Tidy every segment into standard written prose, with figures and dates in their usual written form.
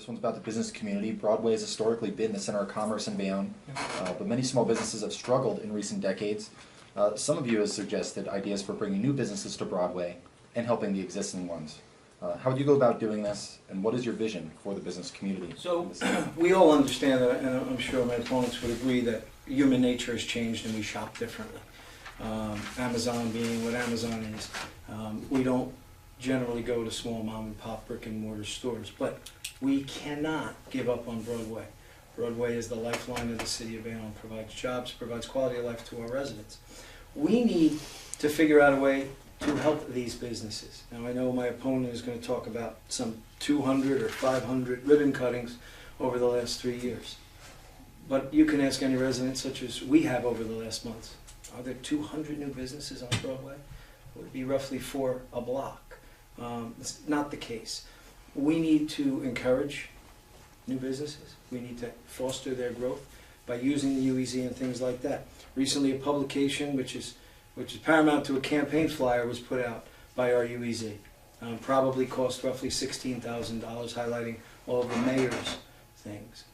This one's about the business community. Broadway has historically been the center of commerce in Bayonne, but many small businesses have struggled in recent decades. Some of you have suggested ideas for bringing new businesses to Broadway and helping the existing ones. How would you go about doing this, and what is your vision for the business community? So we all understand that, and I'm sure my opponents would agree, that human nature has changed and we shop differently. Amazon being what Amazon is, we don't generally go to small mom and pop brick and mortar stores, but we cannot give up on Broadway. Broadway is the lifeline of the city of Bayonne, provides jobs, provides quality of life to our residents. We need to figure out a way to help these businesses. Now I know my opponent is going to talk about some 200 or 500 ribbon cuttings over the last 3 years. But you can ask any resident, such as we have over the last months, are there 200 new businesses on Broadway? It would be roughly 4 a block. It's not the case. We need to encourage new businesses. We need to foster their growth by using the UEZ and things like that. Recently a publication which is paramount to a campaign flyer was put out by our UEZ. Probably cost roughly $16,000, highlighting all of the mayor's things.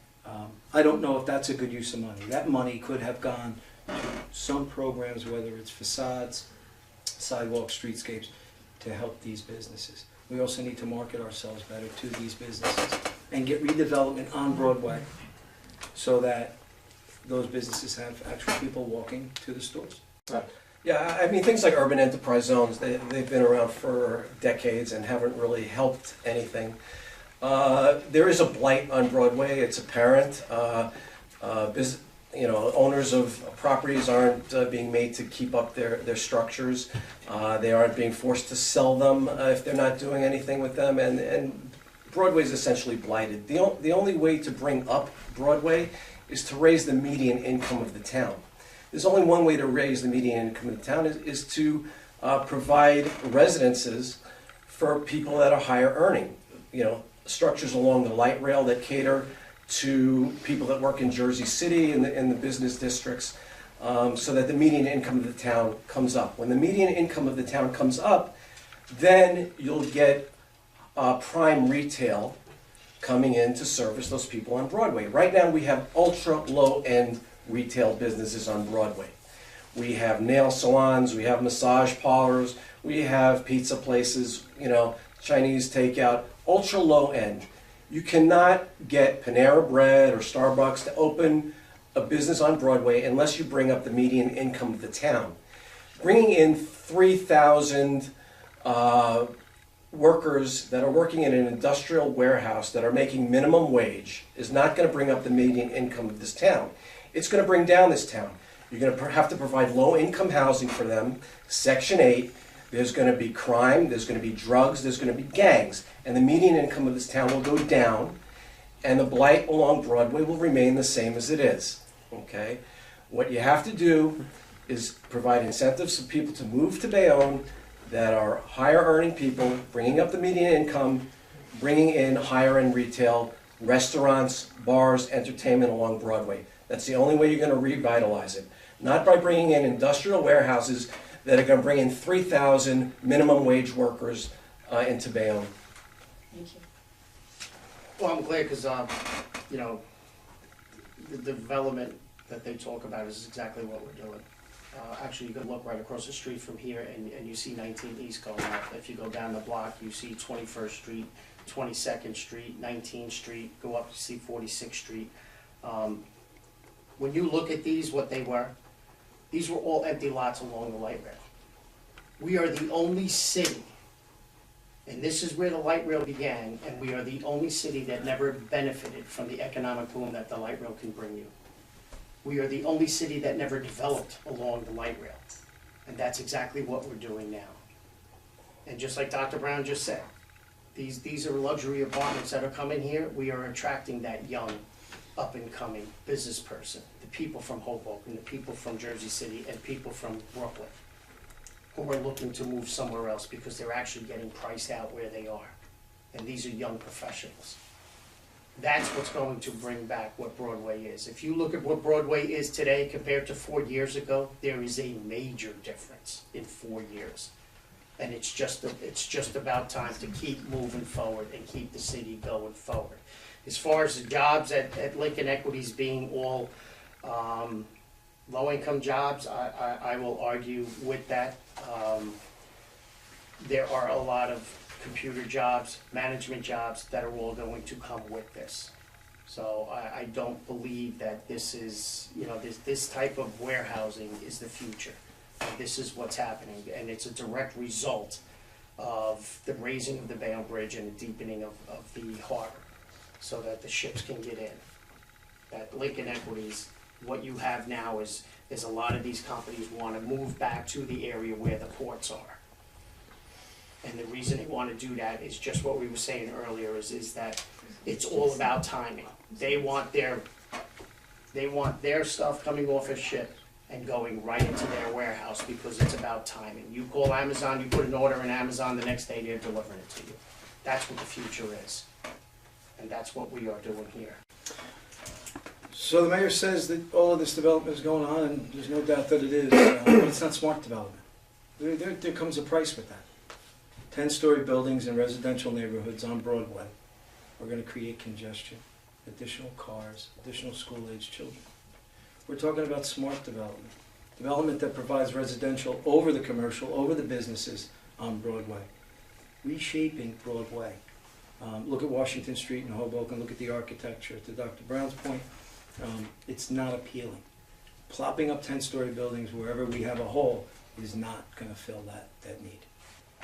I don't know if that's a good use of money. That money could have gone to some programs, whether it's facades, sidewalks, streetscapes, to help these businesses. We also need to market ourselves better to these businesses and get redevelopment on Broadway so that those businesses have actual people walking to the stores. Right. Yeah, I mean, things like urban enterprise zones, they've been around for decades and haven't really helped anything. There is a blight on Broadway, it's apparent. Owners of properties aren't being made to keep up their structures. They aren't being forced to sell them if they're not doing anything with them, and Broadway is essentially blighted. The only way to bring up Broadway is to raise the median income of the town. There's only one way to raise the median income of the town is to provide residences for people that are higher earning. Structures along the light rail that cater to people that work in Jersey City in the business districts, so that the median income of the town comes up. When the median income of the town comes up, then you'll get prime retail coming in to service those people on Broadway. Right now we have ultra low-end retail businesses on Broadway. We have nail salons, we have massage parlors, we have pizza places, Chinese takeout, ultra low-end. You cannot get Panera Bread or Starbucks to open a business on Broadway unless you bring up the median income of the town. Bringing in 3,000 workers that are working in an industrial warehouse that are making minimum wage is not going to bring up the median income of this town. It's going to bring down this town. You're going to have to provide low-income housing for them, Section 8. There's going to be crime, there's going to be drugs, there's going to be gangs, and the median income of this town will go down, and the blight along Broadway will remain the same as it is. Okay? What you have to do is provide incentives for people to move to Bayonne that are higher earning people, bringing up the median income, bringing in higher end retail, restaurants, bars, entertainment along Broadway. That's the only way you're going to revitalize it. Not by bringing in industrial warehouses that are going to bring in 3,000 minimum wage workers into Bayonne. Thank you. Well, I'm glad because, the development that they talk about is exactly what we're doing. Actually, you can look right across the street from here and you see 19 East going up. If you go down the block, you see 21st Street, 22nd Street, 19th Street, go up, you see 46th Street. When you look at these, what they were, these were all empty lots along the light rail. We are the only city, and this is where the light rail began, and we are the only city that never benefited from the economic boom that the light rail can bring you. We are the only city that never developed along the light rail, and that's exactly what we're doing now. And just like Dr. Brown just said, these are luxury apartments that are coming here. We are attracting that young, up-and-coming business person, the people from Hoboken, the people from Jersey City, and people from Brooklyn who are looking to move somewhere else because they're actually getting priced out where they are. And these are young professionals. That's what's going to bring back what Broadway is. If you look at what Broadway is today compared to 4 years ago, there is a major difference in 4 years. And it's just about time to keep moving forward and keep the city going forward. As far as the jobs at Lincoln Equities being all low-income jobs, I will argue with that. There are a lot of computer jobs, management jobs that are all going to come with this. So I don't believe that this is, you know, this type of warehousing is the future. This is what's happening, and it's a direct result of the raising of the Bayonne Bridge and the deepening of the harbor so that the ships can get in. That Lincoln Equities, what you have now is a lot of these companies want to move back to the area where the ports are. And the reason they want to do that is just what we were saying earlier, is that it's all about timing. They want their stuff coming off a ship and going right into their warehouse because it's about timing. You call Amazon, you put an order in Amazon, the next day they're delivering it to you. That's what the future is. And that's what we are doing here. So the mayor says that all of this development is going on, and there's no doubt that it is, but it's not smart development. There comes a price with that. 10-story buildings in residential neighborhoods on Broadway are going to create congestion, additional cars, additional school-aged children. We're talking about smart development. Development that provides residential over the commercial, over the businesses on Broadway. Reshaping Broadway. Look at Washington Street in Hoboken, look at the architecture. To Dr. Brown's point, it's not appealing. Plopping up 10-story buildings wherever we have a hole is not going to fill that need.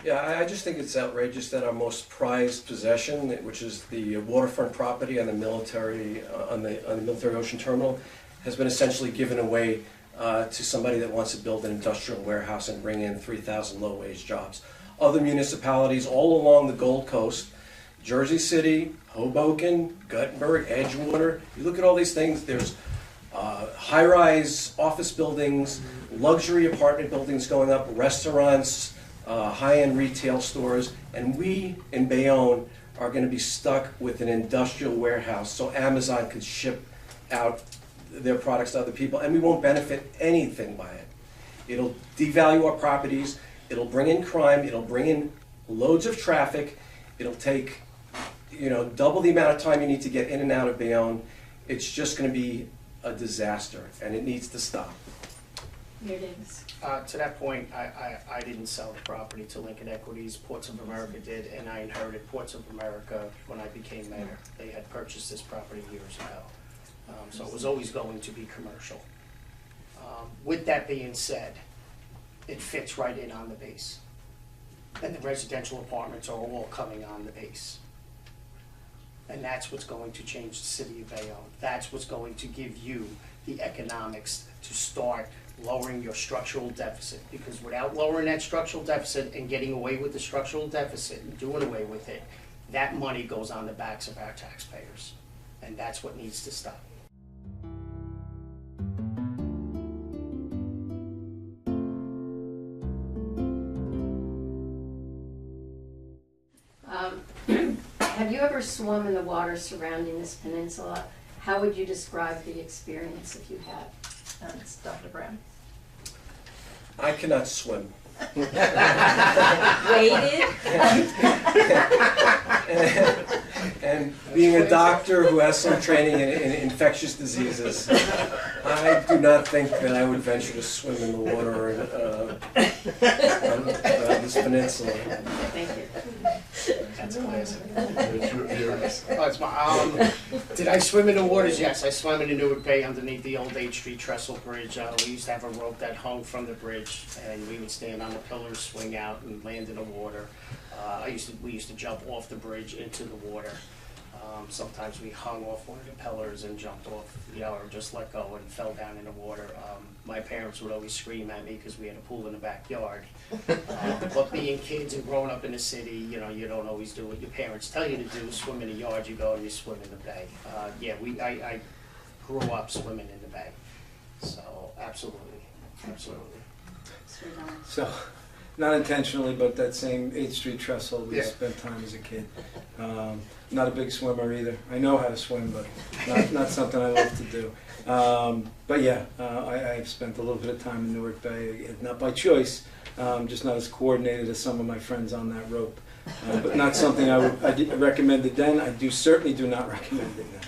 Yeah, I just think it's outrageous that our most prized possession, which is the waterfront property on the military on the military ocean terminal, has been essentially given away to somebody that wants to build an industrial warehouse and bring in 3,000 low-wage jobs. Other municipalities all along the Gold Coast, Jersey City, Hoboken, Guttenberg, Edgewater, you look at all these things, there's high-rise office buildings, luxury apartment buildings going up, restaurants, high-end retail stores, and we in Bayonne are going to be stuck with an industrial warehouse so Amazon could ship out their products to other people, and we won't benefit anything by it. It'll devalue our properties, it'll bring in crime, it'll bring in loads of traffic, it'll take, you know, double the amount of time you need to get in and out of Bayonne. It's just going to be a disaster, and it needs to stop. Mayor Davis. To that point, I didn't sell the property to Lincoln Equities. Ports of America did, and I inherited Ports of America when I became mayor. They had purchased this property years ago. So it was always going to be commercial. With that being said, it fits right in on the base. And the residential apartments are all coming on the base. And that's what's going to change the city of Bayonne. That's what's going to give you the economics to start lowering your structural deficit. Because without lowering that structural deficit and getting away with the structural deficit and doing away with it, that money goes on the backs of our taxpayers. And that's what needs to stop. Have you ever swum in the water surrounding this peninsula? How would you describe the experience if you have? That's Dr. Brown. I cannot swim. Waited? And being a doctor who has some training in infectious diseases, I do not think that I would venture to swim in the water on this peninsula. Thank you. That's classic. Did I swim in the waters? Yes, I swam in the Newark Bay underneath the old 8th Street Trestle Bridge. We used to have a rope that hung from the bridge, and we would stand on the pillars, swing out, and land in the water. We used to jump off the bridge into the water. Sometimes we hung off one of the pillars and jumped off, or just let go and fell down in the water. My parents would always scream at me because we had a pool in the backyard. But being kids and growing up in the city, you don't always do what your parents tell you to do. Swim in the yard, you go and you swim in the bay. I grew up swimming in the bay. So absolutely. So Not intentionally, but that same 8th Street trestle, we Yeah. spent time as a kid. Not a big swimmer either. I know how to swim, but not something I love to do. But yeah, I've spent a little bit of time in Newark Bay, not by choice, just not as coordinated as some of my friends on that rope. But not something I recommended then. I certainly do not recommend it now.